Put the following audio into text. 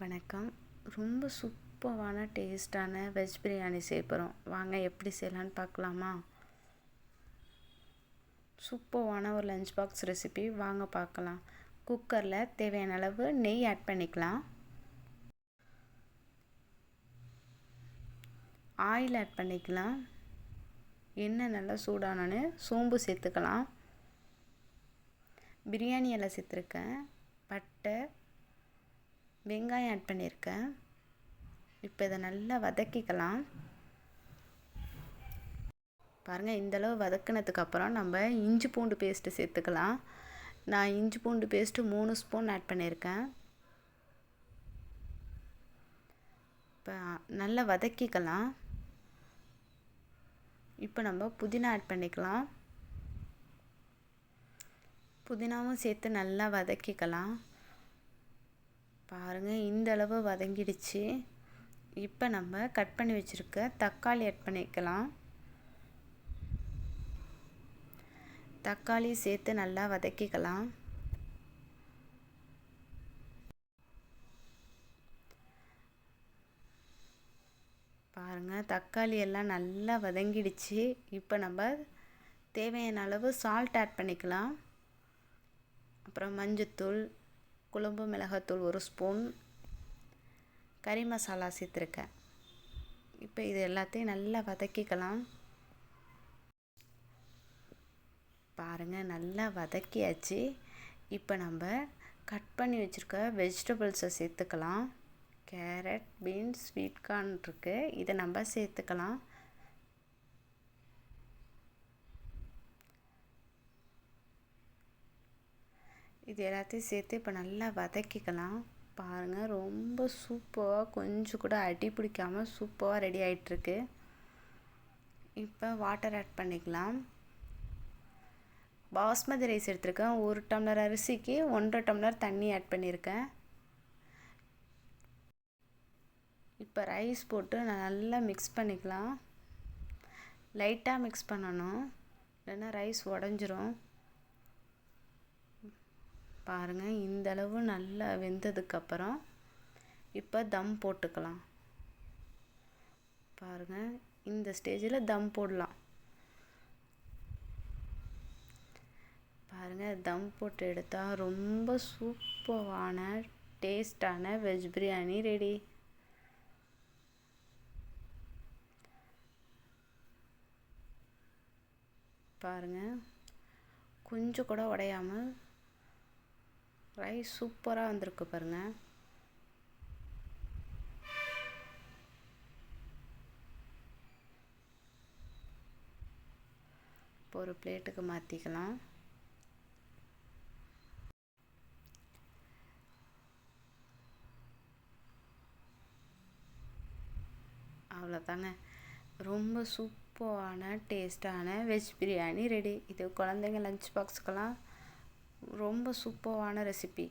வணக்கம். ரொம்ப சூப்பரான டேஸ்டான வெஜ் பிரியாணி செய்ய போகிறோம். வாங்க எப்படி செய்யலான்னு பார்க்கலாமா? சூப்பரான ஒரு லஞ்ச் பாக்ஸ் ரெசிபி வாங்க பார்க்கலாம். குக்கரில் தேவையான அளவு நெய் ஆட் பண்ணிக்கலாம். ஆயில் ஆட் பண்ணிக்கலாம். எண்ணெய் நல்லா சூடானோன்னு சோம்பு சேர்த்துக்கலாம். பிரியாணி இலை சேர்த்துருக்கேன். பட்டை, வெங்காயம் ஆட் பண்ணியிருக்கேன். இப்போ இதை நல்லா வதக்கிக்கலாம். பாருங்கள், இந்தளவு வதக்கினதுக்கப்புறம் நம்ம இஞ்சி பூண்டு பேஸ்ட்டு சேர்த்துக்கலாம். நான் இஞ்சி பூண்டு பேஸ்ட்டு 3 ஸ்பூன் ஆட் பண்ணியிருக்கேன். இப்போ நல்லா வதக்கிக்கலாம். இப்போ நம்ம புதினா ஆட் பண்ணிக்கலாம். புதினாவும் சேர்த்து நல்லா வதக்கிக்கலாம். பாருங்கள், இந்த அளவு வதங்கிடுச்சு. இப்போ நம்ம கட் பண்ணி வச்சுருக்க தக்காளி ஆட் பண்ணிக்கலாம். தக்காளி சேர்த்து நல்லா வதக்கிக்கலாம். பாருங்கள், தக்காளி எல்லாம் நல்லா வதங்கிடுச்சு. இப்போ நம்ம தேவையான அளவு சால்ட் ஆட் பண்ணிக்கலாம். அப்புறம் மஞ்சத்தூள், குழம்பு மிளகாத்தூள் 1 ஸ்பூன், கறி மசாலா சேர்த்துருக்கேன். இப்போ இது எல்லாத்தையும் நல்லா வதக்கிக்கலாம். பாருங்கள், நல்லா வதக்கியாச்சு. இப்போ நம்ம கட் பண்ணி வச்சுருக்க வெஜிடபிள்ஸை சேர்த்துக்கலாம். கேரட், பீன்ஸ், ஸ்வீட் கார்ன் இருக்குது. இதை நம்ம சேர்த்துக்கலாம். இது எல்லாத்தையும் சேர்த்து இப்போ நல்லா வதக்கிக்கலாம். பாருங்கள், ரொம்ப சூப்பராக, கொஞ்சம் கூட அடி பிடிக்காமல் சூப்பராக ரெடி ஆகிட்டுருக்கு. இப்போ வாட்டர் ஆட் பண்ணிக்கலாம். பாஸ்மதி ரைஸ் எடுத்துருக்கேன். 1 டம்ளர் அரிசிக்கு 1.5 டம்ளர் தண்ணி ஆட் பண்ணியிருக்கேன். இப்போ ரைஸ் போட்டு நல்லா மிக்ஸ் பண்ணிக்கலாம். லைட்டாக மிக்ஸ் பண்ணணும், இல்லைன்னா ரைஸ் உடஞ்சிரும். பாருங்கள், இந்தளவு நல்லா வெந்ததுக்கப்புறம் இப்போ தம் போட்டுக்கலாம். பாருங்கள், இந்த ஸ்டேஜில் தம் போடலாம். பாருங்கள், தம் போட்டு எடுத்தால் ரொம்ப சூப்பரான டேஸ்டான வெஜ் பிரியாணி ரெடி. பாருங்கள், கொஞ்சம் கூட உடையாமல் ரைஸ் சூப்பராக வந்திருக்கு பாருங்கள். இப்போ ஒரு பிளேட்டுக்கு மாற்றிக்கலாம். அவ்வளோதாங்க, ரொம்ப சூப்பரான டேஸ்டான வெஜ் பிரியாணி ரெடி. இது குழந்தைங்க லஞ்ச் பாக்ஸுக்கெல்லாம் ரொம்ப சூப்பரான ரெசிபி.